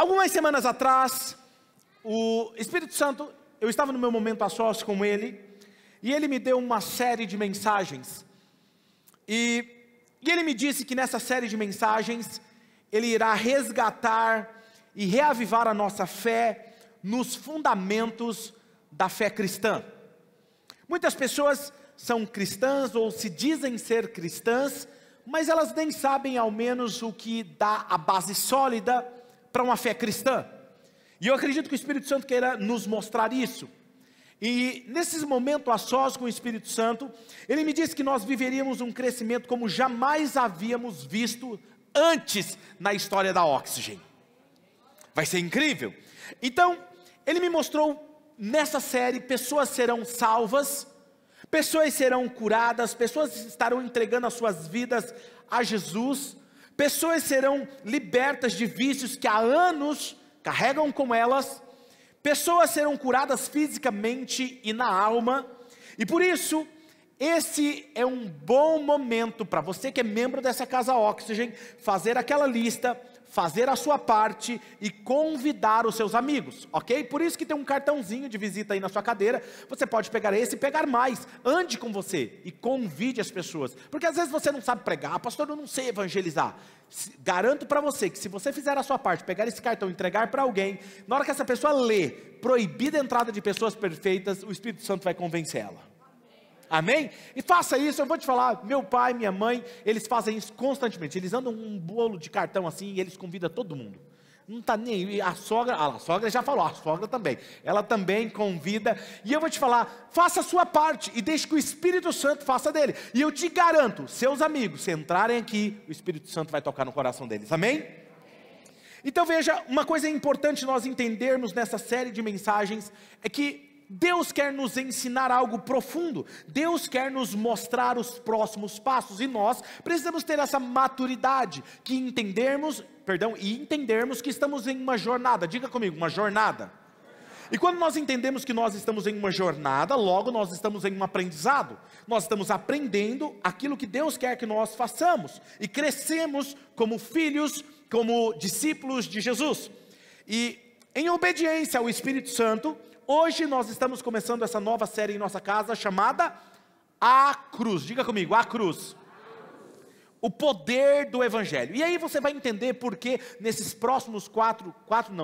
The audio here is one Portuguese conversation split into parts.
Algumas semanas atrás, o Espírito Santo, eu estava no meu momento a sós com ele, e ele me deu uma série de mensagens, e ele me disse que nessa série de mensagens, ele irá resgatar e reavivar a nossa fé nos fundamentos da fé cristã. Muitas pessoas são cristãs ou se dizem ser cristãs, mas elas nem sabem ao menos o que dá a base sólida para uma fé cristã. E eu acredito que o Espírito Santo queira nos mostrar isso. E nesses momentos a sós com o Espírito Santo, ele me disse que nós viveríamos um crescimento como jamais havíamos visto antes na história da Oxygen. Vai ser incrível. Então, ele me mostrou nessa série, pessoas serão salvas, pessoas serão curadas, pessoas estarão entregando as suas vidas a Jesus, pessoas serão libertas de vícios que há anos carregam com elas, pessoas serão curadas fisicamente e na alma, e por isso, esse é um bom momento para você que é membro dessa Casa Oxygen, fazer aquela lista, fazer a sua parte e convidar os seus amigos, ok? Por isso que tem um cartãozinho de visita aí na sua cadeira, você pode pegar esse e pegar mais, ande com você e convide as pessoas, porque às vezes você não sabe pregar, pastor, eu não sei evangelizar. Garanto para você que se você fizer a sua parte, pegar esse cartão e entregar para alguém, na hora que essa pessoa lê, proibida a entrada de pessoas perfeitas, o Espírito Santo vai convencer ela. Amém? E faça isso, eu vou te falar, meu pai, minha mãe, eles fazem isso constantemente, eles andam um bolo de cartão assim e eles convidam todo mundo. Não está nem aí, a sogra já falou, a sogra também, ela também convida, e eu vou te falar, faça a sua parte e deixe que o Espírito Santo faça dele, e eu te garanto, seus amigos, se entrarem aqui, o Espírito Santo vai tocar no coração deles, amém? Então veja, uma coisa importante nós entendermos nessa série de mensagens, é que Deus quer nos ensinar algo profundo, Deus quer nos mostrar os próximos passos, e nós precisamos ter essa maturidade, que entendermos que estamos em uma jornada, diga comigo, uma jornada, e quando nós entendemos que nós estamos em uma jornada, logo nós estamos em um aprendizado, nós estamos aprendendo aquilo que Deus quer que nós façamos, e crescemos como filhos, como discípulos de Jesus, e em obediência ao Espírito Santo, hoje nós estamos começando essa nova série em nossa casa, chamada A Cruz, diga comigo, A Cruz, o poder do Evangelho, e aí você vai entender porque nesses próximos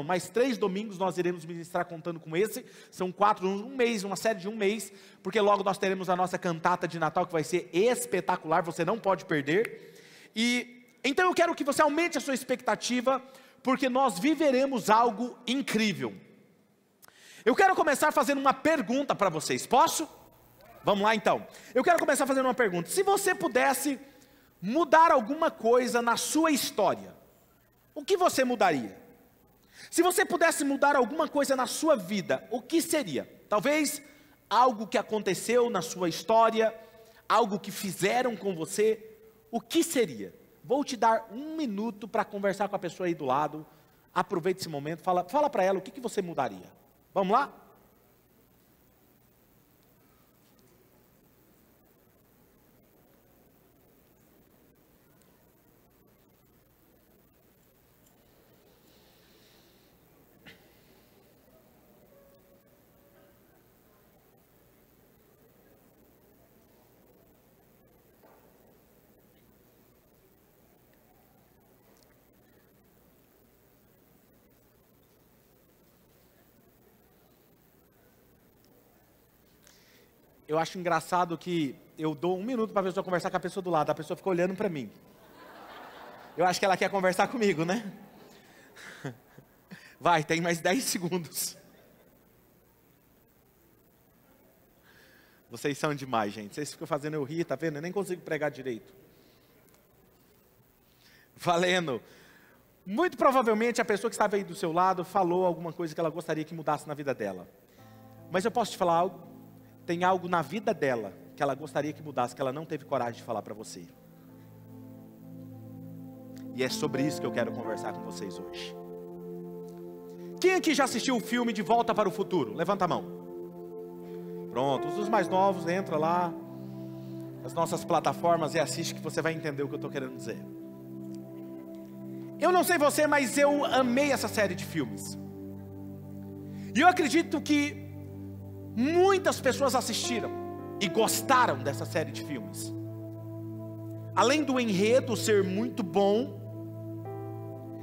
mais 3 domingos nós iremos ministrar contando com esse, são 4, um mês, uma série de um mês, porque logo nós teremos a nossa cantata de Natal que vai ser espetacular, você não pode perder, e então eu quero que você aumente a sua expectativa, porque nós viveremos algo incrível. Eu quero começar fazendo uma pergunta para vocês, posso? Vamos lá então. Eu quero começar fazendo uma pergunta. Se você pudesse mudar alguma coisa na sua história, o que você mudaria? Se você pudesse mudar alguma coisa na sua vida, o que seria? Talvez algo que aconteceu na sua história, algo que fizeram com você, o que seria? Vou te dar 1 minuto para conversar com a pessoa aí do lado, aproveite esse momento, fala para ela o que você mudaria. Vamos lá? Eu acho engraçado que eu dou 1 minuto para a pessoa conversar com a pessoa do lado, a pessoa fica olhando para mim. Eu acho que ela quer conversar comigo, né? Vai, tem mais 10 segundos. Vocês são demais, gente. Vocês ficam fazendo eu rir, tá vendo? Eu nem consigo pregar direito. Valendo. Muito provavelmente a pessoa que estava aí do seu lado falou alguma coisa que ela gostaria que mudasse na vida dela. Mas eu posso te falar algo? Tem algo na vida dela que ela gostaria que mudasse, que ela não teve coragem de falar para você. E é sobre isso que eu quero conversar com vocês hoje. Quem aqui já assistiu o filme De Volta para o Futuro? Levanta a mão. Pronto, os mais novos, entra lá nas nossas plataformas e assiste, que você vai entender o que eu estou querendo dizer. Eu não sei você, mas eu amei essa série de filmes. E eu acredito que muitas pessoas assistiram e gostaram dessa série de filmes. Além do enredo ser muito bom,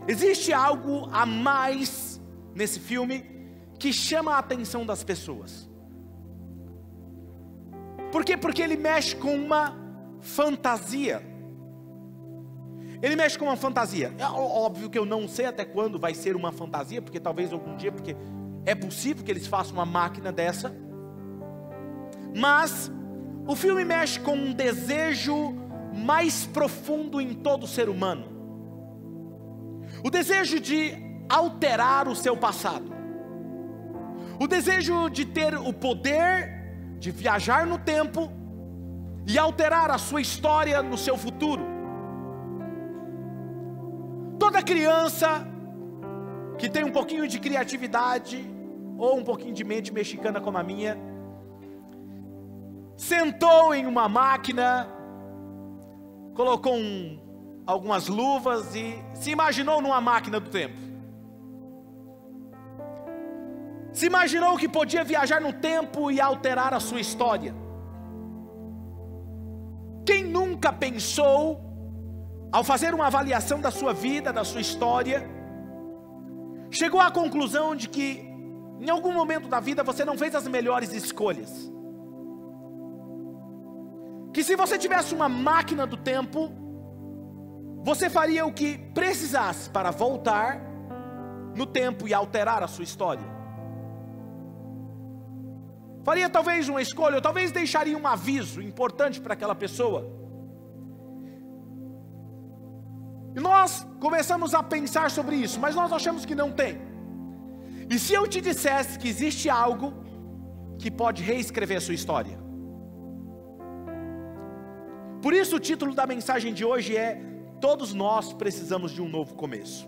existe algo a mais nesse filme que chama a atenção das pessoas. Por quê? Porque ele mexe com uma fantasia. Ele mexe com uma fantasia. É óbvio que eu não sei até quando vai ser uma fantasia, porque talvez algum dia, porque é possível que eles façam uma máquina dessa. Mas o filme mexe com um desejo mais profundo em todo ser humano. O desejo de alterar o seu passado. O desejo de ter o poder de viajar no tempo e alterar a sua história no seu futuro. Toda criança que tem um pouquinho de criatividade ou um pouquinho de mente mexicana como a minha, sentou em uma máquina, colocou algumas luvas e se imaginou numa máquina do tempo. Se imaginou que podia viajar no tempo e alterar a sua história. Quem nunca pensou, ao fazer uma avaliação da sua vida, da sua história, chegou à conclusão de que em algum momento da vida você não fez as melhores escolhas? Que se você tivesse uma máquina do tempo, você faria o que precisasse para voltar no tempo e alterar a sua história? Faria talvez uma escolha, ou talvez deixaria um aviso importante para aquela pessoa. E nós começamos a pensar sobre isso, mas nós achamos que não tem. E se eu te dissesse que existe algo que pode reescrever a sua história? Por isso o título da mensagem de hoje é: todos nós precisamos de um novo começo.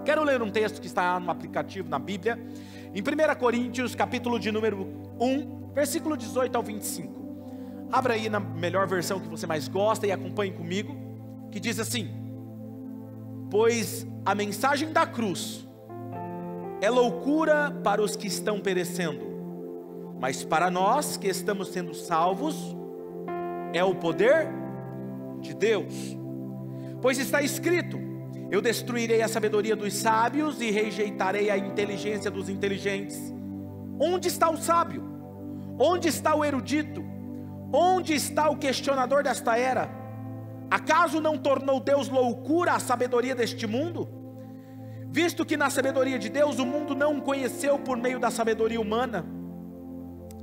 Quero ler um texto que está no aplicativo na Bíblia, em 1 Coríntios, capítulo de número 1, versículo 18 ao 25. Abra aí na melhor versão que você mais gosta e acompanhe comigo, que diz assim: pois a mensagem da cruz é loucura para os que estão perecendo, mas para nós que estamos sendo salvos, é o poder de Deus. Pois está escrito: eu destruirei a sabedoria dos sábios e rejeitarei a inteligência dos inteligentes. Onde está o sábio? Onde está o erudito? Onde está o questionador desta era? Acaso não tornou Deus loucura a sabedoria deste mundo? Visto que na sabedoria de Deus o mundo não o conheceu por meio da sabedoria humana.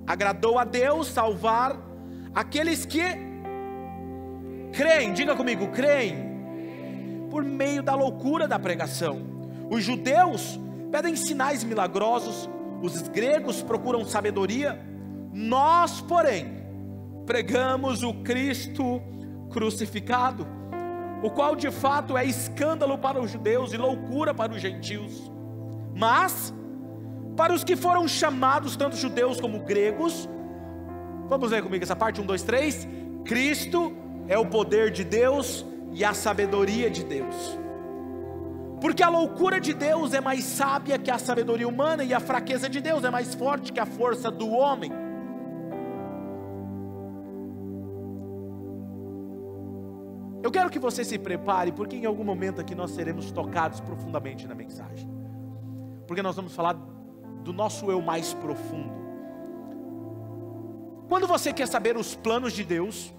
Agradou a Deus salvar aqueles que creem. Diga comigo, creem. Por meio da loucura da pregação. Os judeus pedem sinais milagrosos, os gregos procuram sabedoria, nós, porém, pregamos o Cristo crucificado, o qual de fato é escândalo para os judeus e loucura para os gentios. Mas, para os que foram chamados, tanto judeus como gregos, vamos ler comigo essa parte, 1, 2, 3, Cristo é o poder de Deus e a sabedoria de Deus. Porque a loucura de Deus é mais sábia que a sabedoria humana, e a fraqueza de Deus é mais forte que a força do homem. Eu quero que você se prepare, porque em algum momento aqui nós seremos tocados profundamente na mensagem. Porque nós vamos falar do nosso eu mais profundo. Quando você quer saber os planos de Deus,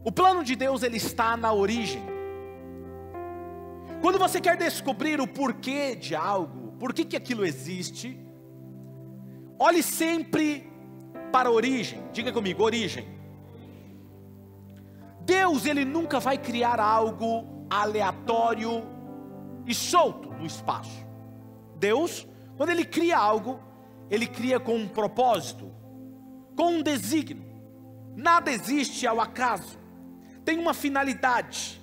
o plano de Deus, ele está na origem. Quando você quer descobrir o porquê de algo, por que aquilo existe, olhe sempre para a origem. Diga comigo, origem. Deus, ele nunca vai criar algo aleatório e solto no espaço. Deus, quando ele cria algo, ele cria com um propósito, com um desígnio. Nada existe ao acaso. Tem uma finalidade.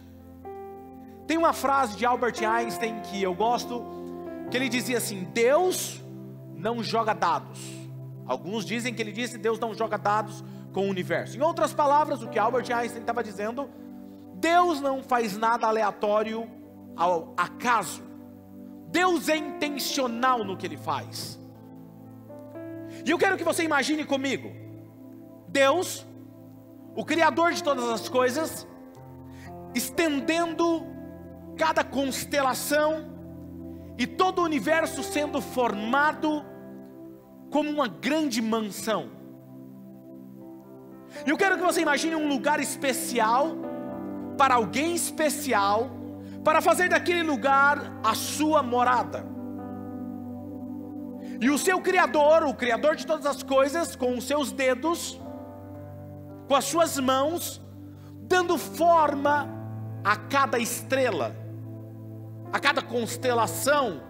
Tem uma frase de Albert Einstein que eu gosto, que ele dizia assim: Deus não joga dados. Alguns dizem que ele disse: Deus não joga dados com o universo. Em outras palavras, o que Albert Einstein estava dizendo: Deus não faz nada aleatório ao acaso. Deus é intencional no que Ele faz. E eu quero que você imagine comigo, Deus, o Criador de todas as coisas, estendendo cada constelação e todo o universo sendo formado como uma grande mansão. E eu quero que você imagine um lugar especial, para alguém especial, para fazer daquele lugar a sua morada. E o seu Criador, o Criador de todas as coisas, com os seus dedos, com as suas mãos, dando forma a cada estrela, a cada constelação,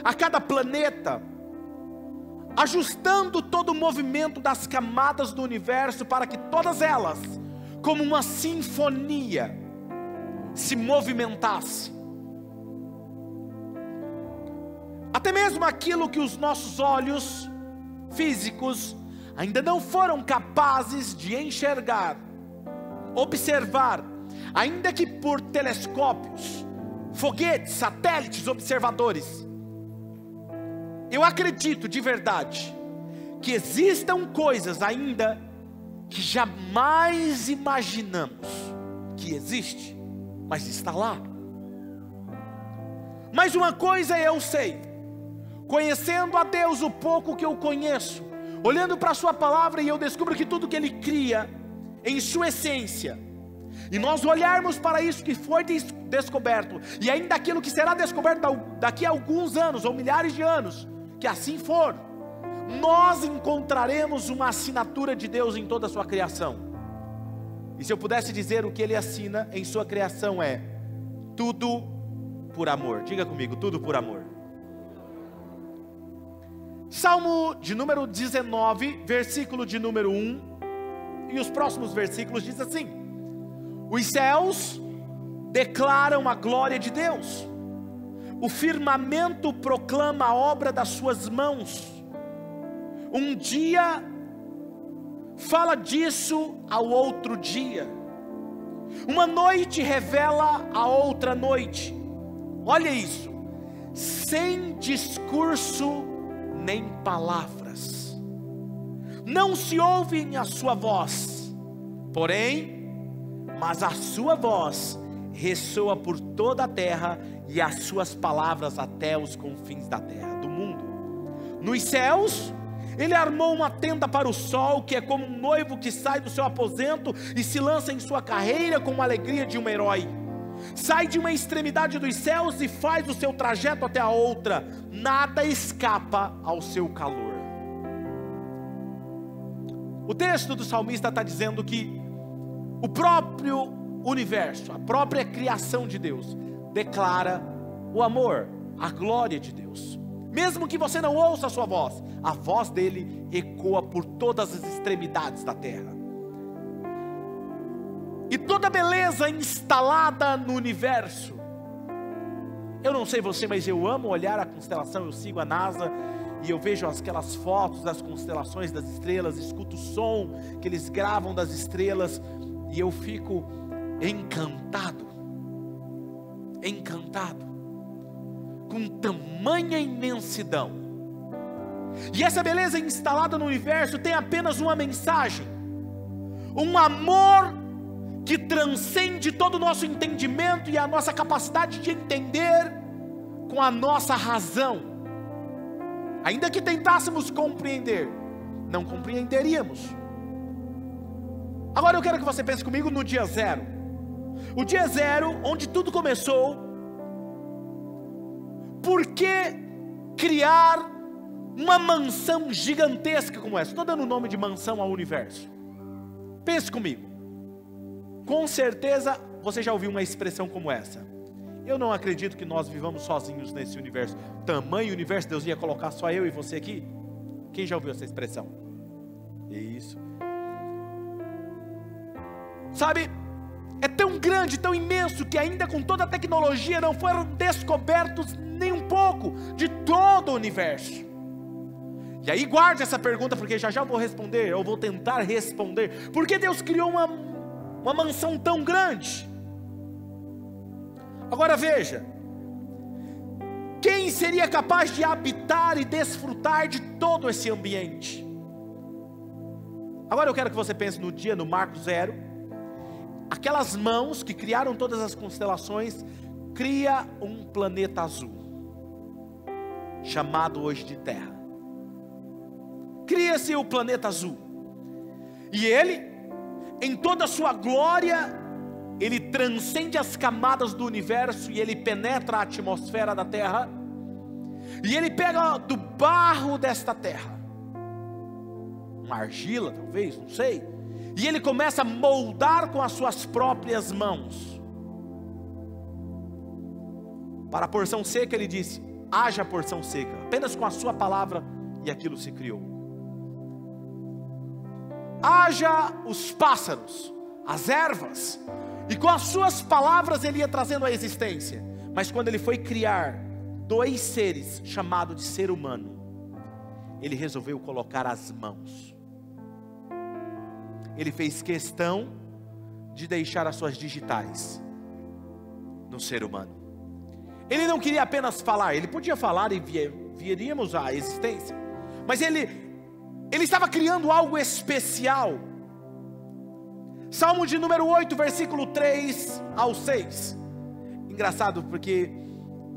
a cada planeta, ajustando todo o movimento das camadas do universo para que todas elas, como uma sinfonia, se movimentassem. Até mesmo aquilo que os nossos olhos físicos ainda não foram capazes de enxergar, observar, ainda que por telescópios, foguetes, satélites, observadores. Eu acredito de verdade que existam coisas ainda que jamais imaginamos que existe, mas está lá. Mas uma coisa eu sei, conhecendo a Deus o pouco que eu conheço, olhando para a sua palavra, e eu descubro que tudo que Ele cria em sua essência, e nós olharmos para isso que foi descoberto, e ainda aquilo que será descoberto daqui a alguns anos, ou milhares de anos, que assim for, nós encontraremos uma assinatura de Deus em toda a sua criação. E se eu pudesse dizer o que Ele assina em sua criação é: tudo por amor. Diga comigo, tudo por amor. Salmo de número 19, versículo de número 1, e os próximos versículos diz assim: os céus declaram a glória de Deus, o firmamento proclama a obra das suas mãos. Um dia fala disso ao outro dia, uma noite revela a outra noite. Olha isso, sem discurso nem palavras, não se ouvem a sua voz, mas a sua voz ressoa por toda a terra, e as suas palavras até os confins da terra, do mundo. Nos céus, Ele armou uma tenda para o sol, que é como um noivo que sai do seu aposento e se lança em sua carreira com a alegria de um herói. Sai de uma extremidade dos céus e faz o seu trajeto até a outra, nada escapa ao seu calor. O texto do salmista está dizendo que o próprio universo, a própria criação de Deus, declara o amor, a glória de Deus. Mesmo que você não ouça a voz dele ecoa por todas as extremidades da terra. E toda beleza instalada no universo. Eu não sei você, mas eu amo olhar a constelação. Eu sigo a NASA e eu vejo aquelas fotos das constelações, das estrelas, escuto o som que eles gravam das estrelas, e eu fico encantado com tamanha imensidão. E essa beleza instalada no universo tem apenas uma mensagem: um amor que transcende todo o nosso entendimento e a nossa capacidade de entender com a nossa razão. Ainda que tentássemos compreender, não compreenderíamos. Agora eu quero que você pense comigo no dia zero. O dia zero, onde tudo começou. Por que criar uma mansão gigantesca como essa? Estou dando o nome de mansão ao universo. Pense comigo. Com certeza você já ouviu uma expressão como essa: eu não acredito que nós vivamos sozinhos nesse universo. Tamanho universo, Deus ia colocar só eu e você aqui? Quem já ouviu essa expressão? Isso. Sabe, é tão grande, tão imenso, que ainda com toda a tecnologia não foram descobertos nem um pouco de todo o universo. E aí guarde essa pergunta, porque já vou responder, eu vou tentar responder. Por que Deus criou uma mansão tão grande? Agora veja, quem seria capaz de habitar e desfrutar de todo esse ambiente? Agora eu quero que você pense no dia, no marco zero. Aquelas mãos que criaram todas as constelações, cria um planeta azul, chamado hoje de Terra. Cria-se o planeta azul. E ele, em toda a sua glória, ele transcende as camadas do universo e ele penetra a atmosfera da Terra. E ele pega do barro desta terra, uma argila talvez, não sei, e ele começa a moldar com as suas próprias mãos. Para a porção seca ele disse: haja porção seca, apenas com a sua palavra, e aquilo se criou. Haja os pássaros, as ervas, e com as suas palavras ele ia trazendo a existência. Mas quando ele foi criar dois seres, chamado de ser humano, ele resolveu colocar as mãos. Ele fez questão de deixar as suas digitais no ser humano. Ele não queria apenas falar, ele podia falar e viríamos à existência, mas ele estava criando algo especial. Salmo de número 8, versículo 3 ao 6. Engraçado porque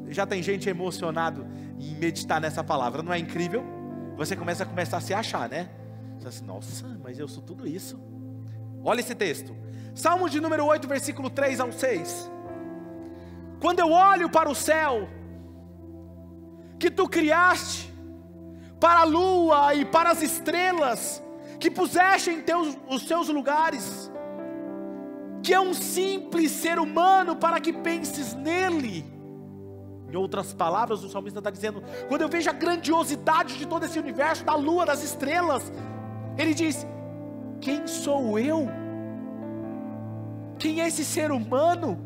já tem gente emocionado em meditar nessa palavra, não é incrível? Você começa a se achar, né? Você assim, nossa, mas eu sou tudo isso. Olha esse texto, Salmo de número 8, versículo 3 ao 6. Quando eu olho para o céu, que tu criaste, para a lua e para as estrelas, que puseste em os seus lugares, que é um simples ser humano para que penses nele. Em outras palavras, o salmista está dizendo, quando eu vejo a grandiosidade de todo esse universo, da lua, das estrelas, ele diz, quem sou eu? Quem é esse ser humano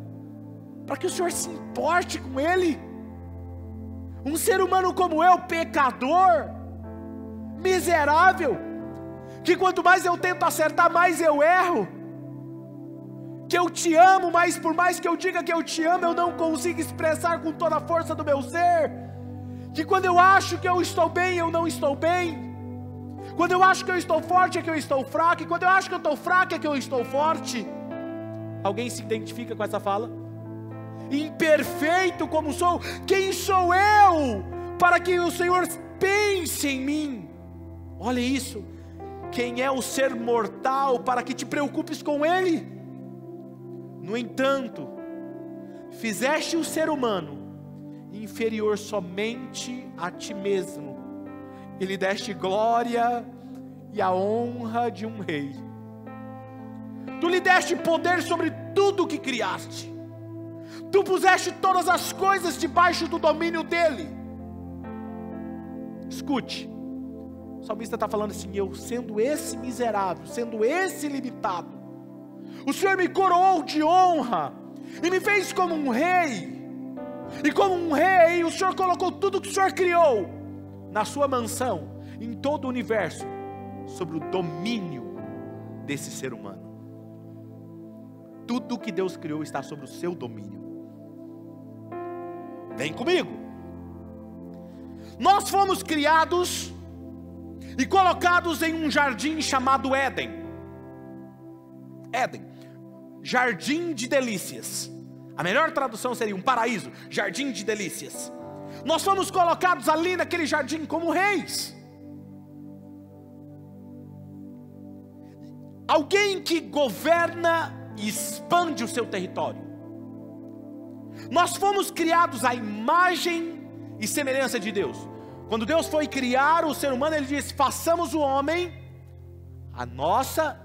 para que o Senhor se importe com ele? Um ser humano como eu, pecador, miserável, que quanto mais eu tento acertar, mais eu erro, que eu te amo, mas por mais que eu diga que eu te amo, eu não consigo expressar com toda a força do meu ser, que quando eu acho que eu estou bem, eu não estou bem, quando eu acho que eu estou forte, é que eu estou fraco, e quando eu acho que eu estou fraco, é que eu estou forte. Alguém se identifica com essa fala? Imperfeito como sou, quem sou eu para que o Senhor pense em mim? Olha isso, quem é o ser mortal para que te preocupes com ele? No entanto, fizeste o ser humano inferior somente a ti mesmo, e lhe deste glória e a honra de um rei. Tu lhe deste poder sobre tudo o que criaste, tu puseste todas as coisas debaixo do domínio dele. Escute, o salmista está falando assim, eu sendo esse miserável, sendo esse limitado, o Senhor me coroou de honra, e me fez como um rei, e como um rei, o Senhor colocou tudo que o Senhor criou, na sua mansão, em todo o universo, sobre o domínio desse ser humano. Tudo que Deus criou está sobre o seu domínio. Vem comigo. Nós fomos criados e colocados em um jardim chamado Éden. Éden, jardim de delícias. A melhor tradução seria um paraíso, jardim de delícias. Nós fomos colocados ali naquele jardim como reis. Alguém que governa e expande o seu território. Nós fomos criados à imagem e semelhança de Deus. Quando Deus foi criar o ser humano, Ele disse, façamos o homem a nossa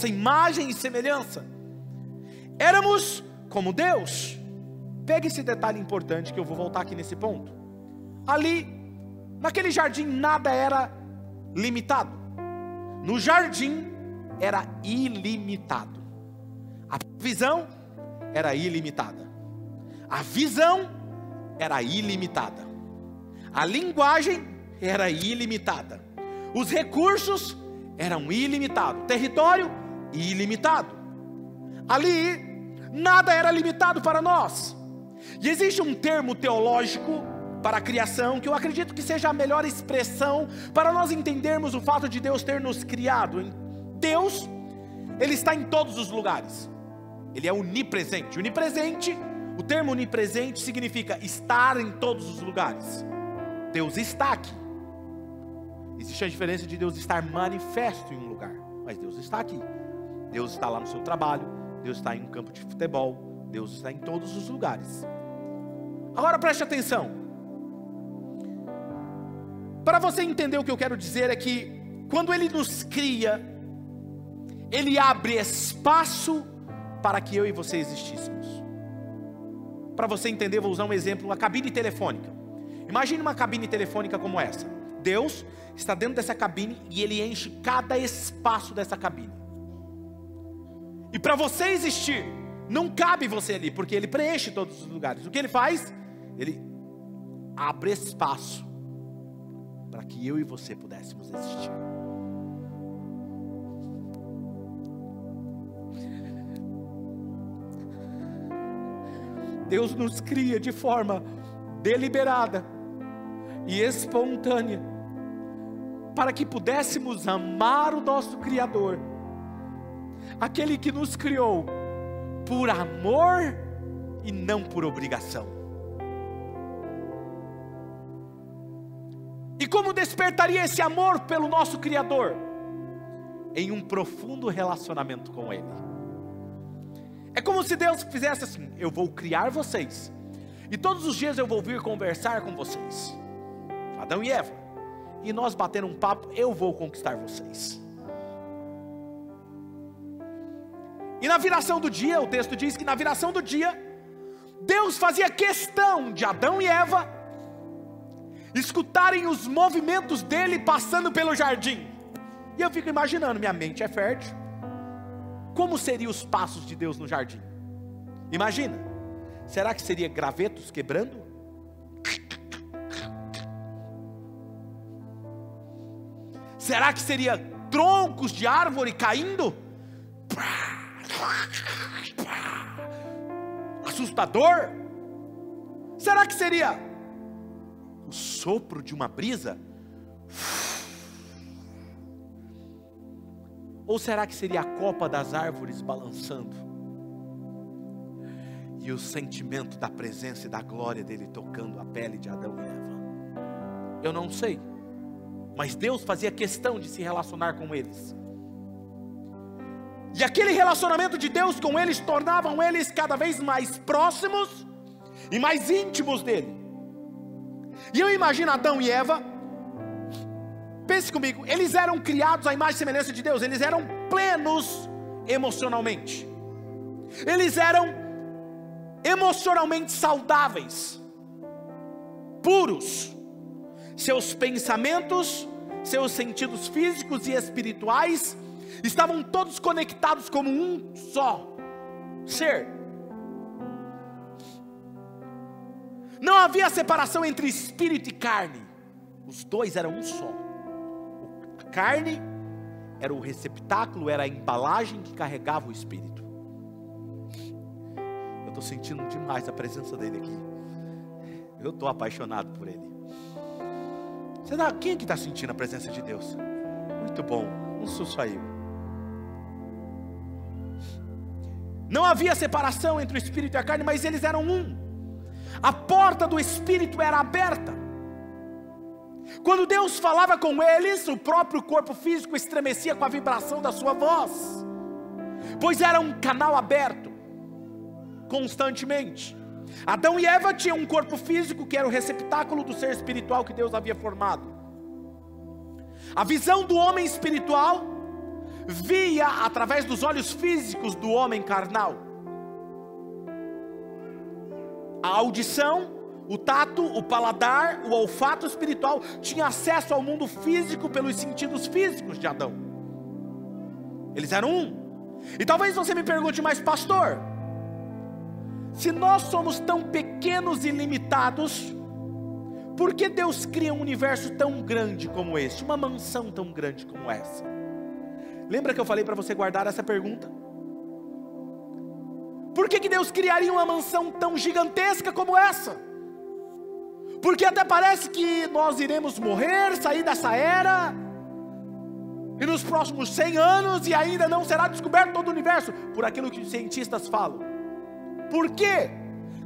imagem e semelhança. Éramos como Deus. Pega esse detalhe importante que eu vou voltar aqui nesse ponto. Ali, naquele jardim, nada era limitado. No jardim era ilimitado. A visão era ilimitada. A visão era ilimitada. A linguagem era ilimitada. Os recursos eram ilimitados. Território ilimitado. Ali, nada era limitado para nós. E existe um termo teológico para a criação, que eu acredito que seja a melhor expressão para nós entendermos o fato de Deus ter nos criado. Deus, Ele está em todos os lugares. Ele é onipresente. Onipresente, o termo onipresente significa estar em todos os lugares. Deus está aqui. Existe a diferença de Deus estar manifesto em um lugar, mas Deus está aqui. Deus está lá no seu trabalho, Deus está em um campo de futebol, Deus está em todos os lugares. Agora preste atenção. Para você entender o que eu quero dizer é que quando Ele nos cria, Ele abre espaço para que eu e você existíssemos. Para você entender, vou usar um exemplo, uma cabine telefônica. Imagine uma cabine telefônica como essa. Deus está dentro dessa cabine e Ele enche cada espaço dessa cabine. E para você existir, não cabe você ali, porque Ele preenche todos os lugares. O que Ele faz? Ele abre espaço para que eu e você pudéssemos existir. Deus nos cria de forma deliberada e espontânea, para que pudéssemos amar o nosso Criador, aquele que nos criou por amor e não por obrigação. E como despertaria esse amor pelo nosso Criador? Em um profundo relacionamento com Ele. É como se Deus fizesse assim: eu vou criar vocês, e todos os dias eu vou vir conversar com vocês, Adão e Eva, e nós batendo um papo, eu vou conquistar vocês. E na viração do dia, o texto diz que na viração do dia, Deus fazia questão de Adão e Eva escutarem os movimentos dele passando pelo jardim. E eu fico imaginando, minha mente é fértil, como seriam os passos de Deus no jardim? Imagina, será que seria gravetos quebrando? Será que seria troncos de árvore caindo? Assustador? Será que seria o sopro de uma brisa? Ou será que seria a copa das árvores balançando? E o sentimento da presença e da glória dele tocando a pele de Adão e Eva? Eu não sei. Mas Deus fazia questão de se relacionar com eles. E aquele relacionamento de Deus com eles tornavam eles cada vez mais próximos e mais íntimos dele. E eu imagino Adão e Eva, pense comigo, eles eram criados à imagem e semelhança de Deus. Eles eram plenos emocionalmente. Eles eram emocionalmente saudáveis, puros. Seus pensamentos, seus sentidos físicos e espirituais estavam todos conectados como um só ser. Não havia separação entre espírito e carne. Os dois eram um só. A carne era o receptáculo, era a embalagem que carregava o espírito. Eu estou sentindo demais a presença dele aqui. Eu estou apaixonado por ele. Quem é que está sentindo a presença de Deus? Muito bom, não sou só eu. Não havia separação entre o espírito e a carne, mas eles eram um. A porta do espírito era aberta. Quando Deus falava com eles, o próprio corpo físico estremecia com a vibração da sua voz, pois era um canal aberto constantemente. Adão e Eva tinham um corpo físico que era o receptáculo do ser espiritual que Deus havia formado. A visão do homem espiritual via através dos olhos físicos do homem carnal. A audição, o tato, o paladar, o olfato espiritual tinha acesso ao mundo físico pelos sentidos físicos de Adão. Eles eram um. E talvez você me pergunte, mas pastor, se nós somos tão pequenos e limitados, por que Deus cria um universo tão grande como este? Uma mansão tão grande como essa? Lembra que eu falei para você guardar essa pergunta? Por que Deus criaria uma mansão tão gigantesca como essa? Porque até parece que nós iremos morrer, sair dessa era, e nos próximos 100 anos, e ainda não será descoberto todo o universo, por aquilo que os cientistas falam. Por quê?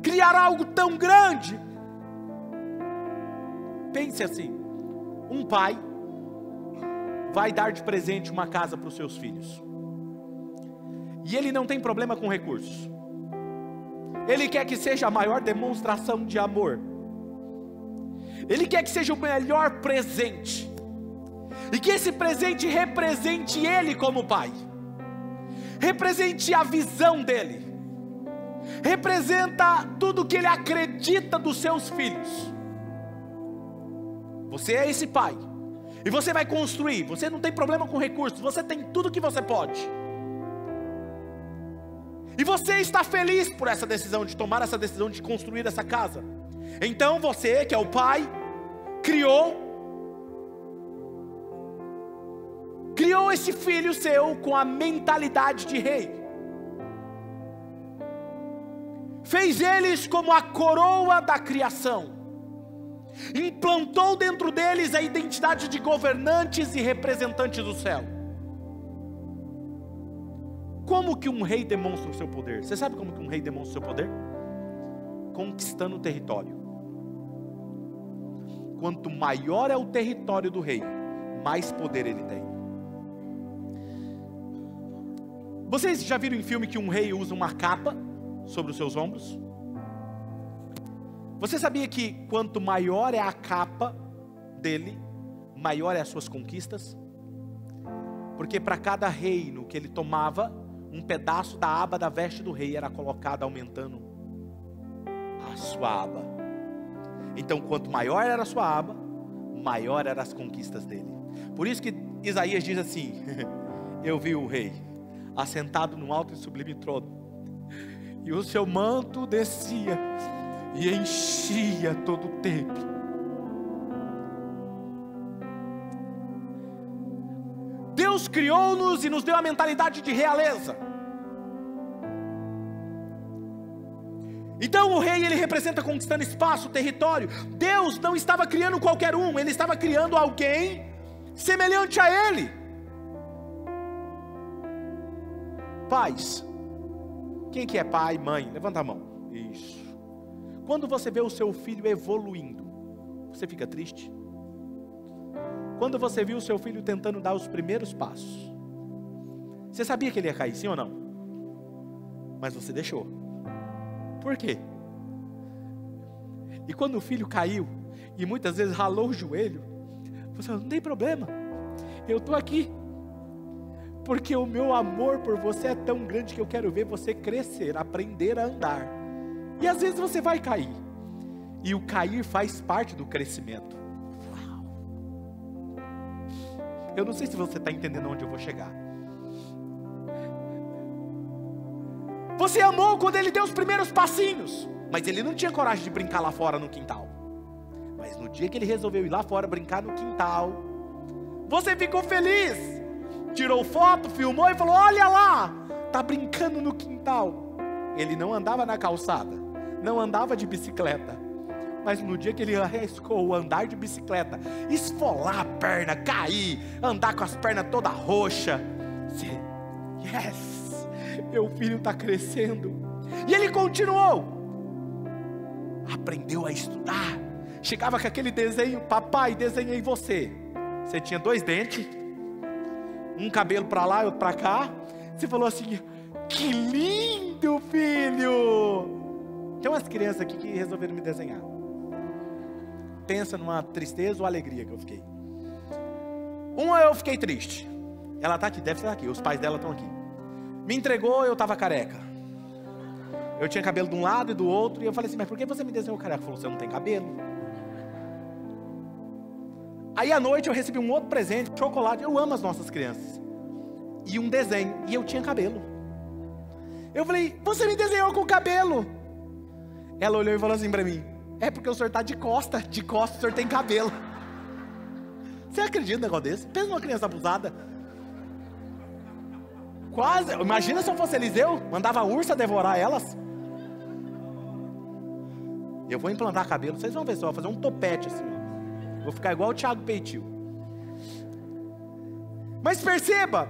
Criar algo tão grande? Pense assim, um pai vai dar de presente uma casa para os seus filhos, e ele não tem problema com recursos, ele quer que seja a maior demonstração de amor, ele quer que seja o melhor presente, e que esse presente represente ele como pai, represente a visão dele, representa tudo que ele acredita dos seus filhos. Você é esse pai, e você vai construir, você não tem problema com recursos, você tem tudo que você pode, e você está feliz por essa decisão, de tomar essa decisão de construir essa casa. Então você, que é o pai, criou esse filho seu com a mentalidade de rei, fez eles como a coroa da criação, implantou dentro deles a identidade de governantes e representantes do céu. Como que um rei demonstra o seu poder? Você sabe como que um rei demonstra o seu poder? Conquistando o território. Quanto maior é o território do rei, mais poder ele tem. Vocês já viram em filme que um rei usa uma capa sobre os seus ombros? Você sabia que quanto maior é a capa dele, maior é as suas conquistas? Porque para cada reino que ele tomava, um pedaço da aba da veste do rei era colocado, aumentando a sua aba. Então quanto maior era a sua aba, maior eram as conquistas dele. Por isso que Isaías diz assim: eu vi o rei assentado num alto e sublime trono, e o seu manto descia e enchia todo o templo. Deus criou-nos e nos deu a mentalidade de realeza. Então o rei, ele representa conquistando espaço, território. Deus não estava criando qualquer um, ele estava criando alguém semelhante a ele. Pais, quem que é pai, mãe? Levanta a mão. Isso. Quando você vê o seu filho evoluindo, você fica triste? Quando você viu o seu filho tentando dar os primeiros passos, você sabia que ele ia cair, sim ou não? Mas você deixou. Por quê? E quando o filho caiu, e muitas vezes ralou o joelho, você falou: não tem problema, eu estou aqui, porque o meu amor por você é tão grande que eu quero ver você crescer, aprender a andar. E às vezes você vai cair, e o cair faz parte do crescimento. Eu não sei se você está entendendo onde eu vou chegar. Você amou quando ele deu os primeiros passinhos, mas ele não tinha coragem de brincar lá fora no quintal. Mas no dia que ele resolveu ir lá fora brincar no quintal, você ficou feliz, tirou foto, filmou e falou: olha lá, está brincando no quintal. Ele não andava na calçada, não andava de bicicleta, mas no dia que ele arriscou andar de bicicleta, esfolar a perna, cair, andar com as pernas toda roxa, você, yes, meu filho está crescendo. E ele continuou, aprendeu a estudar, chegava com aquele desenho: papai, desenhei você. Você tinha 2 dentes, um cabelo para lá e outro para cá. Você falou assim: que lindo, filho. Tem umas crianças aqui que resolveram me desenhar. Pensa numa tristeza ou alegria que eu fiquei. Uma, eu fiquei triste. Ela está aqui, deve estar aqui, os pais dela estão aqui. Me entregou, eu estava careca. Eu tinha cabelo de um lado e do outro, e eu falei assim: mas por que você me desenhou careca? Ela falou: você não tem cabelo. Aí à noite eu recebi um outro presente, chocolate. Eu amo as nossas crianças. E um desenho, e eu tinha cabelo. Eu falei: você me desenhou com cabelo. Ela olhou e falou assim para mim: é porque o senhor está de costa o senhor tem cabelo. Você acredita num negócio desse? Pensa numa criança abusada. Quase, imagina se eu fosse Eliseu, mandava a ursa devorar elas. Eu vou implantar cabelo, vocês vão ver só, vou fazer um topete assim, ó. Vou ficar igual o Thiago Peitil. Mas perceba,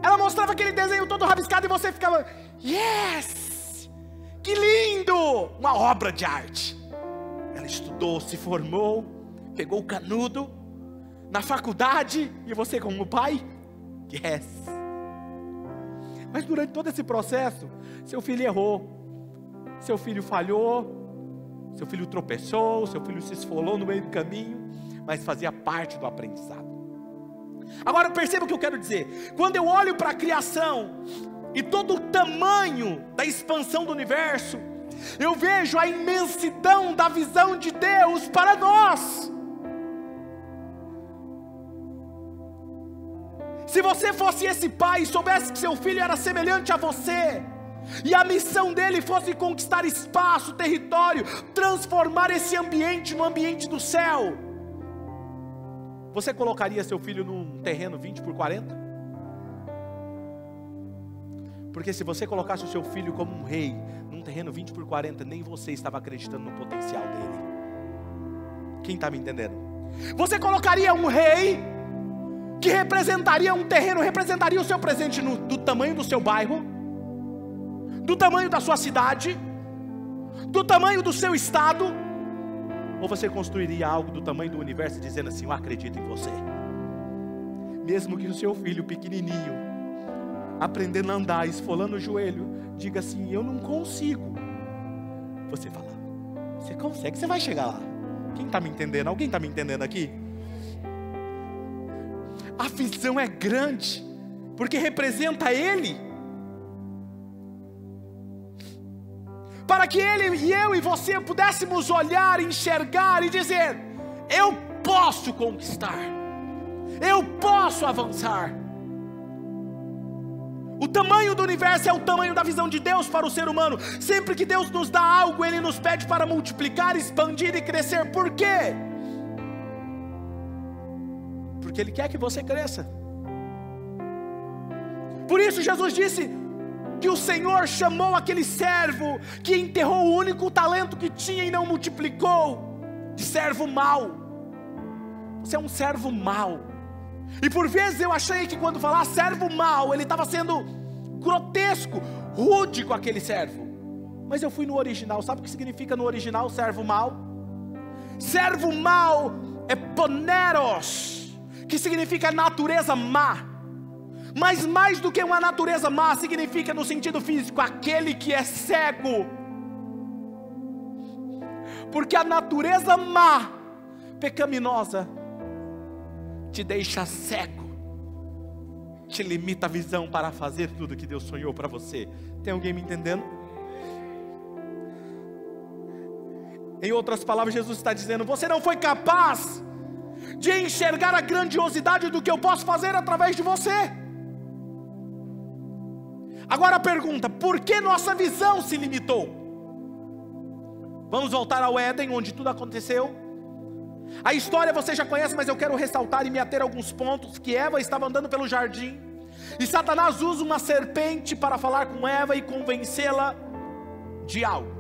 ela mostrava aquele desenho todo rabiscado e você ficava, yes, que lindo, uma obra de arte. Ela estudou, se formou, pegou o canudo, na faculdade, e você como pai, yes. Mas durante todo esse processo, seu filho errou, seu filho falhou, seu filho tropeçou, seu filho se esfolou no meio do caminho, mas fazia parte do aprendizado. Agora perceba o que eu quero dizer. Quando eu olho para a criação e todo o tamanho da expansão do universo, eu vejo a imensidão da visão de Deus para nós. Se você fosse esse pai e soubesse que seu filho era semelhante a você, e a missão dele fosse conquistar espaço, território, transformar esse ambiente no ambiente do céu, você colocaria seu filho num terreno 20 por 40? Porque se você colocasse o seu filho como um rei, num terreno 20 por 40, nem você estava acreditando no potencial dele. Quem está me entendendo? Você colocaria um rei, que representaria um terreno, representaria o seu presente do tamanho do seu bairro, do tamanho da sua cidade, do tamanho do seu estado, ou você construiria algo do tamanho do universo, dizendo assim, eu acredito em você, mesmo que o seu filho pequenininho, aprendendo a andar, esfolando o joelho, diga assim, eu não consigo, você fala, você consegue, você vai chegar lá. Quem está me entendendo? Alguém está me entendendo aqui? A visão é grande, porque representa Ele, para que Ele e eu e você pudéssemos olhar, enxergar e dizer, eu posso conquistar, eu posso avançar. O tamanho do universo é o tamanho da visão de Deus para o ser humano. Sempre que Deus nos dá algo, Ele nos pede para multiplicar, expandir e crescer. Por quê? Porque Ele quer que você cresça. Por isso Jesus disse que o Senhor chamou aquele servo que enterrou o único talento que tinha e não multiplicou, de servo mau. Você é um servo mau. E por vezes eu achei que quando falar servo mau, ele estava sendo grotesco, rude com aquele servo. Mas eu fui no original. Sabe o que significa no original servo mau? Servo mau é poneros, que significa natureza má. Mas mais do que uma natureza má, significa no sentido físico, aquele que é cego. Porque a natureza má, pecaminosa, te deixa cego, te limita a visão para fazer tudo que Deus sonhou para você. Tem alguém me entendendo? Em outras palavras, Jesus está dizendo, você não foi capaz de enxergar a grandiosidade do que eu posso fazer através de você. Agora a pergunta, por que nossa visão se limitou? Vamos voltar ao Éden, onde tudo aconteceu. A história você já conhece, mas eu quero ressaltar e me ater a alguns pontos. Que Eva estava andando pelo jardim, e Satanás usa uma serpente para falar com Eva e convencê-la de algo.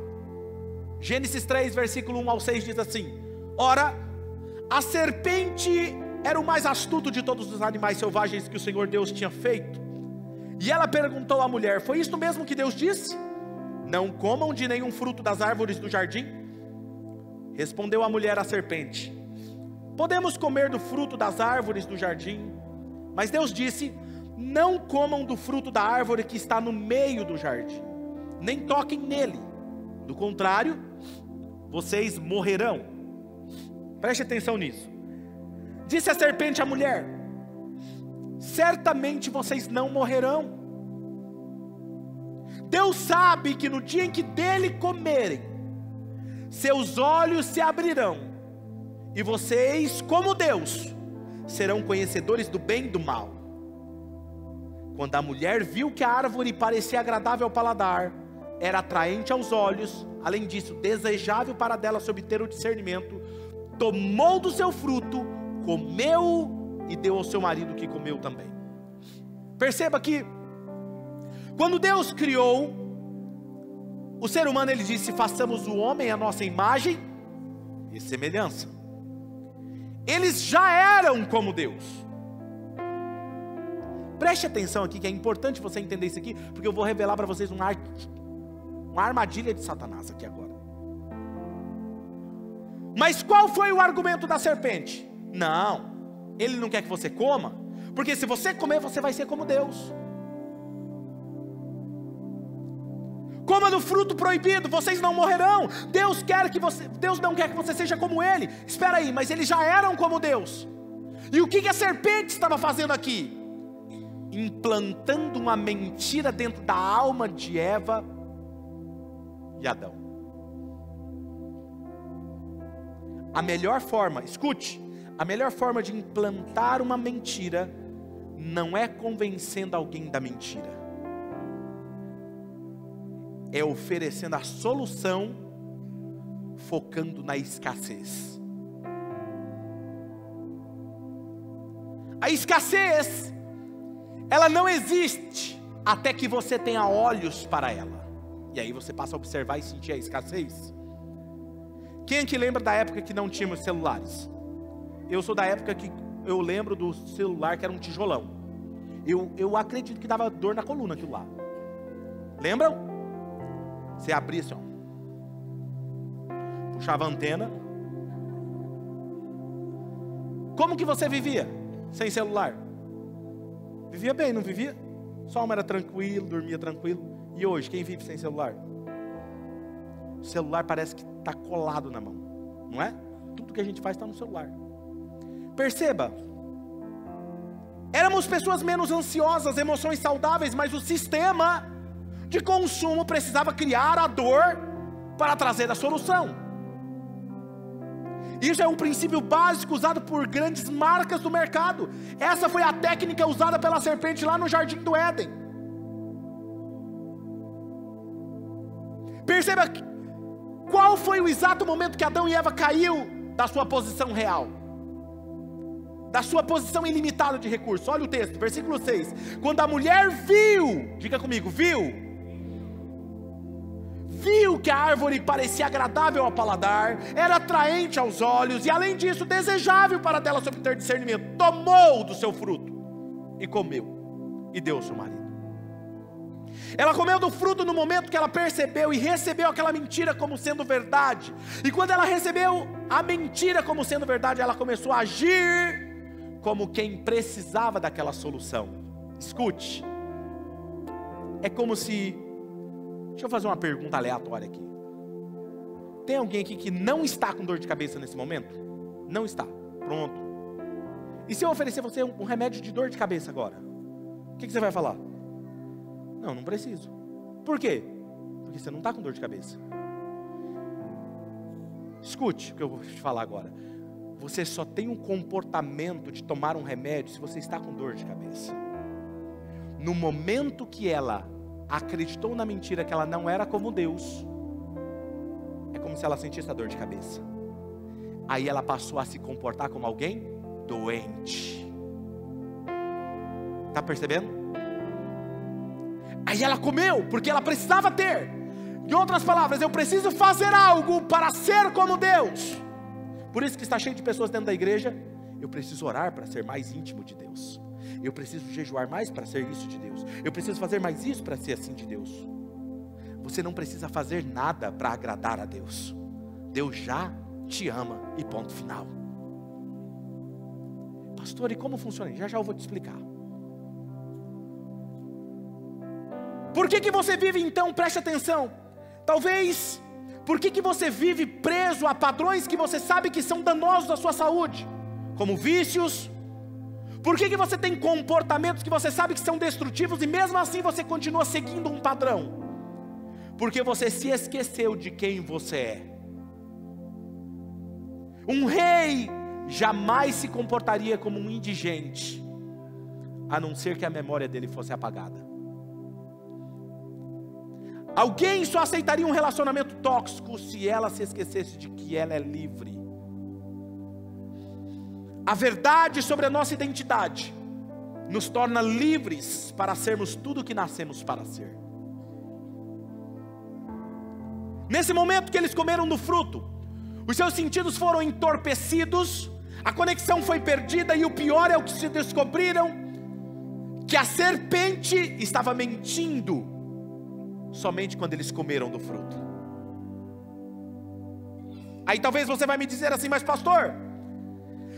Gênesis 3, versículo 1 ao 6 diz assim, ora, a serpente era o mais astuto de todos os animais selvagens que o Senhor Deus tinha feito. E ela perguntou à mulher, foi isto mesmo que Deus disse? Não comam de nenhum fruto das árvores do jardim? Respondeu a mulher à serpente, podemos comer do fruto das árvores do jardim, mas Deus disse, não comam do fruto da árvore que está no meio do jardim, nem toquem nele, do contrário, vocês morrerão. Preste atenção nisso. Disse a serpente à mulher, certamente vocês não morrerão. Deus sabe que no dia em que dele comerem, seus olhos se abrirão, e vocês, como Deus, serão conhecedores do bem e do mal. Quando a mulher viu que a árvore parecia agradável ao paladar, era atraente aos olhos, além disso, desejável para dela se obter o discernimento, tomou do seu fruto, comeu e deu ao seu marido que comeu também. Perceba que, quando Deus criou o ser humano, Ele disse: façamos o homem à nossa imagem e semelhança. Eles já eram como Deus. Preste atenção aqui, que é importante você entender isso aqui, porque eu vou revelar para vocês uma armadilha de Satanás aqui agora. Mas qual foi o argumento da serpente? Não, ele não quer que você coma, porque se você comer, você vai ser como Deus. Coma do fruto proibido, vocês não morrerão. Deus não quer que você seja como Ele. Espera aí, mas eles já eram como Deus. E o que a serpente estava fazendo aqui? Implantando uma mentira dentro da alma de Eva e Adão. A melhor forma, escute, a melhor forma de implantar uma mentira não é convencendo alguém da mentira, é oferecendo a solução, focando na escassez. A escassez, ela não existe até que você tenha olhos para ela. E aí você passa a observar e sentir a escassez. Quem aqui lembra da época que não tínhamos celulares? Eu sou da época que eu lembro do celular que era um tijolão. Eu acredito que dava dor na coluna aquilo lá. Lembram? Você abria assim, ó, puxava a antena. Como que você vivia sem celular? Vivia bem, não vivia? Sua alma era tranquilo, dormia tranquilo. E hoje, quem vive sem celular? O celular parece que está colado na mão, não é? Tudo que a gente faz está no celular. Perceba, éramos pessoas menos ansiosas, emoções saudáveis, mas o sistema de consumo precisava criar a dor para trazer a solução. Isso é um princípio básico usado por grandes marcas do mercado. Essa foi a técnica usada pela serpente lá no Jardim do Éden. Perceba qual foi o exato momento que Adão e Eva caiu da sua posição real, da sua posição ilimitada de recursos. Olha o texto, versículo 6. Quando a mulher viu, diga comigo, viu que a árvore parecia agradável ao paladar, era atraente aos olhos e além disso desejável para dela se obter discernimento, tomou do seu fruto e comeu e deu ao seu marido. Ela comeu do fruto no momento que ela percebeu e recebeu aquela mentira como sendo verdade. E quando ela recebeu a mentira como sendo verdade, ela começou a agir como quem precisava daquela solução. Escute, é como se... Deixa eu fazer uma pergunta aleatória aqui. Tem alguém aqui que não está com dor de cabeça nesse momento? Não está, pronto. E se eu oferecer você um remédio de dor de cabeça agora? O que você vai falar? Não preciso. Por quê? Porque você não está com dor de cabeça. Escute o que eu vou te falar agora. Você só tem um comportamento de tomar um remédio se você está com dor de cabeça. No momento que ela acreditou na mentira que ela não era como Deus, é como se ela sentisse a dor de cabeça. Aí ela passou a se comportar como alguém doente. Está percebendo? Aí ela comeu, porque ela precisava ter. Em outras palavras, eu preciso fazer algo para ser como Deus. Por isso que está cheio de pessoas dentro da igreja. Eu preciso orar para ser mais íntimo de Deus. Eu preciso jejuar mais para ser isso de Deus. Eu preciso fazer mais isso para ser assim de Deus. Você não precisa fazer nada para agradar a Deus. Deus já te ama e ponto final. Pastor, e como funciona? Já eu vou te explicar. Por que você vive então, preste atenção, talvez, por que você vive preso a padrões que você sabe que são danosos à sua saúde, como vícios? Por que você tem comportamentos que você sabe que são destrutivos e mesmo assim você continua seguindo um padrão? Porque você se esqueceu de quem você é. Um rei jamais se comportaria como um indigente, a não ser que a memória dele fosse apagada. Alguém só aceitaria um relacionamento tóxico se ela se esquecesse de que ela é livre. A verdade sobre a nossa identidade nos torna livres para sermos tudo o que nascemos para ser. Nesse momento que eles comeram do fruto, os seus sentidos foram entorpecidos, a conexão foi perdida, e o pior é o que se descobriram, que a serpente estava mentindo, somente quando eles comeram do fruto. Aí talvez você vai me dizer assim: mas pastor,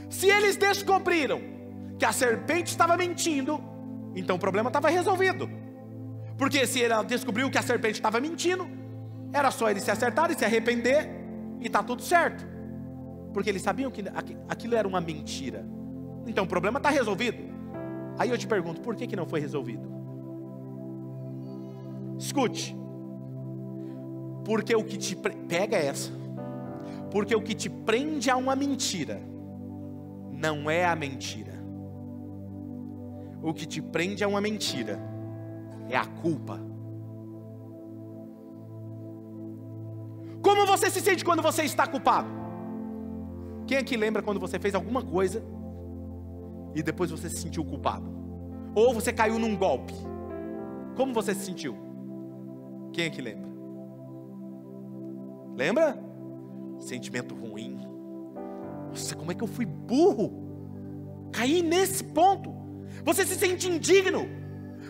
se eles descobriram que a serpente estava mentindo, então o problema estava resolvido. Porque se ela descobriu que a serpente estava mentindo, era só eles se acertarem, se arrepender, e está tudo certo. Porque eles sabiam que aquilo era uma mentira. Então o problema está resolvido. Aí eu te pergunto, por que não foi resolvido? Escute. Porque o que te pega é essa. Porque o que te prende a uma mentira não é a mentira. O que te prende a uma mentira é a culpa. Como você se sente quando você está culpado? Quem aqui lembra quando você fez alguma coisa e depois você se sentiu culpado? Ou você caiu num golpe? Como você se sentiu? Quem aqui lembra? Lembra? Sentimento ruim. Nossa, como é que eu fui burro? Caí nesse ponto. Você se sente indigno.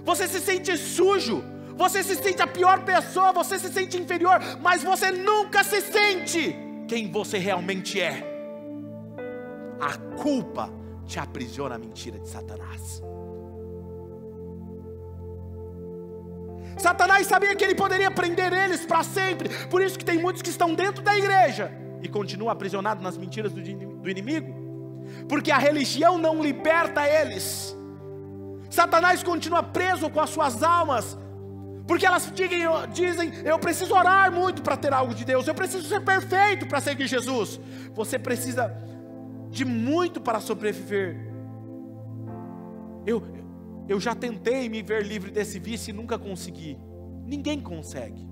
Você se sente sujo. Você se sente a pior pessoa. Você se sente inferior. Mas você nunca se sente quem você realmente é. A culpa te aprisiona a mentira de Satanás. Satanás sabia que ele poderia prender eles para sempre. Por isso que tem muitos que estão dentro da igreja e continuam aprisionados nas mentiras do inimigo. Porque a religião não liberta eles. Satanás continua preso com as suas almas. Porque elas dizem: eu preciso orar muito para ter algo de Deus. Eu preciso ser perfeito para seguir Jesus. Você precisa de muito para sobreviver. Eu já tentei me ver livre desse vício e nunca consegui. Ninguém consegue.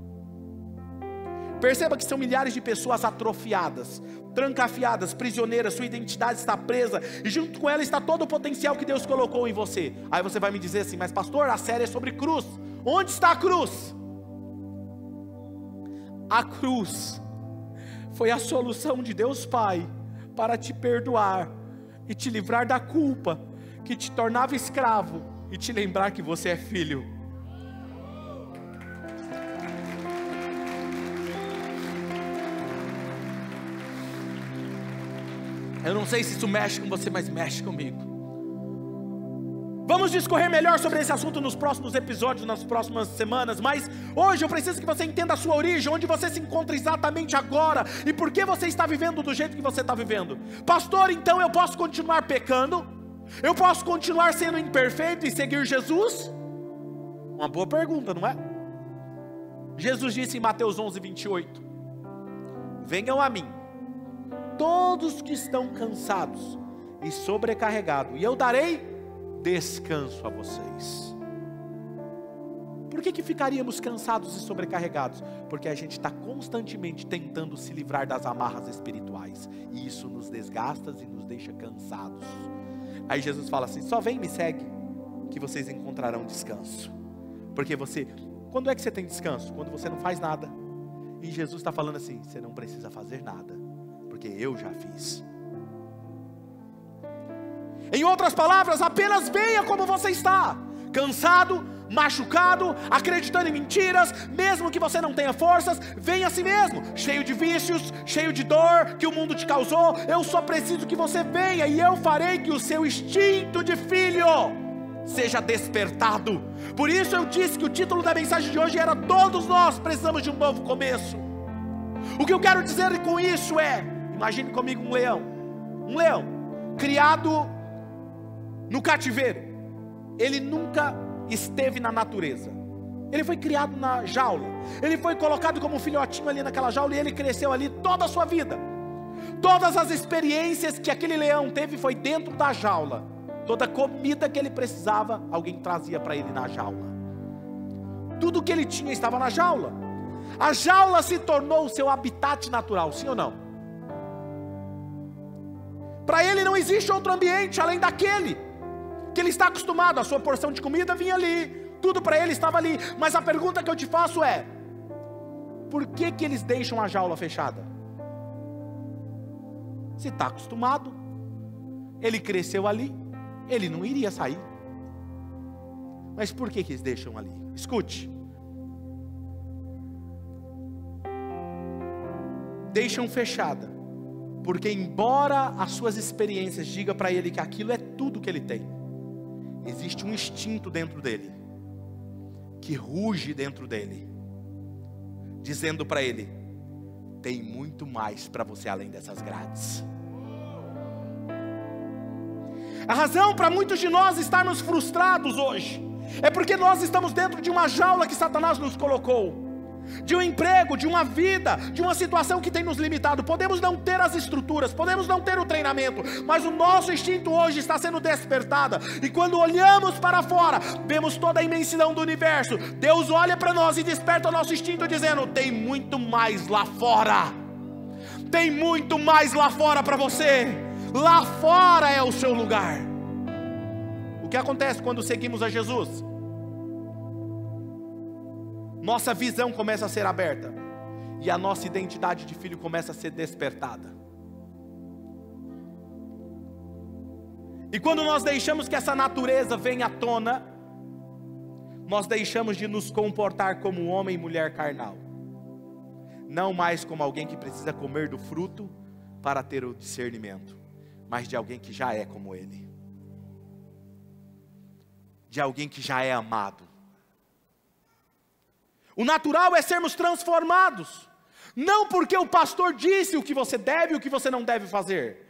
Perceba que são milhares de pessoas atrofiadas, trancafiadas, prisioneiras. Sua identidade está presa e junto com ela está todo o potencial que Deus colocou em você. Aí você vai me dizer assim: mas pastor, a série é sobre cruz. Onde está a cruz? A cruz foi a solução de Deus Pai para te perdoar e te livrar da culpa que te tornava escravo e te lembrar que você é filho. Eu não sei se isso mexe com você, mas mexe comigo. Vamos discorrer melhor sobre esse assunto nos próximos episódios, nas próximas semanas. Mas hoje eu preciso que você entenda a sua origem, onde você se encontra exatamente agora e por que você está vivendo do jeito que você está vivendo. Pastor, então eu posso continuar pecando? Eu posso continuar sendo imperfeito e seguir Jesus? Uma boa pergunta, não é? Jesus disse em Mateus 11:28: venham a mim todos que estão cansados e sobrecarregados, e eu darei descanso a vocês. Por que ficaríamos cansados e sobrecarregados? Porque a gente está constantemente tentando se livrar das amarras espirituais, e isso nos desgasta e nos deixa cansados. Aí Jesus fala assim: só vem e me segue, que vocês encontrarão descanso. Porque quando é que você tem descanso? Quando você não faz nada. E Jesus está falando assim: você não precisa fazer nada, porque eu já fiz. Em outras palavras, apenas venha como você está, cansado, machucado, acreditando em mentiras, mesmo que você não tenha forças. Venha a si mesmo, cheio de vícios, cheio de dor que o mundo te causou. Eu só preciso que você venha, e eu farei que o seu instinto de filho seja despertado. Por isso eu disse que o título da mensagem de hoje era: todos nós precisamos de um novo começo. O que eu quero dizer com isso é: imagine comigo um leão criado no cativeiro. Ele nunca esteve na natureza. Ele foi criado na jaula. Ele foi colocado como um filhotinho ali naquela jaula, e ele cresceu ali toda a sua vida. Todas as experiências que aquele leão teve foi dentro da jaula. Toda a comida que ele precisava, alguém trazia para ele na jaula. Tudo que ele tinha estava na jaula. A jaula se tornou o seu habitat natural, sim ou não? Para ele não existe outro ambiente além daquele. que ele está acostumado, a sua porção de comida vinha ali, tudo para ele estava ali. Mas a pergunta que eu te faço é: por que que eles deixam a jaula fechada? Se está acostumado, ele cresceu ali, ele não iria sair. Mas por que que eles deixam ali? Escute. Deixam fechada, porque embora as suas experiências digam para ele que aquilo é tudo que ele tem, existe um instinto dentro dele, que ruge dentro dele, dizendo para ele: tem muito mais para você além dessas grades. A razão para muitos de nós estarmos frustrados hoje, é porque nós estamos dentro de uma jaula que Satanás nos colocou, de um emprego, de uma vida, de uma situação que tem nos limitado. Podemos não ter as estruturas, podemos não ter o treinamento, mas o nosso instinto hoje está sendo despertado, e quando olhamos para fora, vemos toda a imensidão do universo. Deus olha para nós e desperta o nosso instinto dizendo: tem muito mais lá fora, tem muito mais lá fora para você, lá fora é o seu lugar. O que acontece quando seguimos a Jesus? Nossa visão começa a ser aberta, e a nossa identidade de filho começa a ser despertada. E quando nós deixamos que essa natureza venha à tona, nós deixamos de nos comportar como homem e mulher carnal, não mais como alguém que precisa comer do fruto para ter o discernimento, mas de alguém que já é como ele, de alguém que já é amado. O natural é sermos transformados, não porque o pastor disse o que você deve e o que você não deve fazer,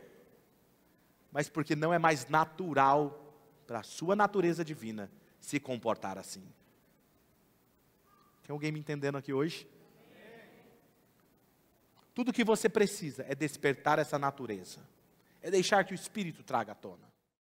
mas porque não é mais natural para a sua natureza divina se comportar assim. Tem alguém me entendendo aqui hoje? Tudo que você precisa é despertar essa natureza, é deixar que o Espírito traga à tona.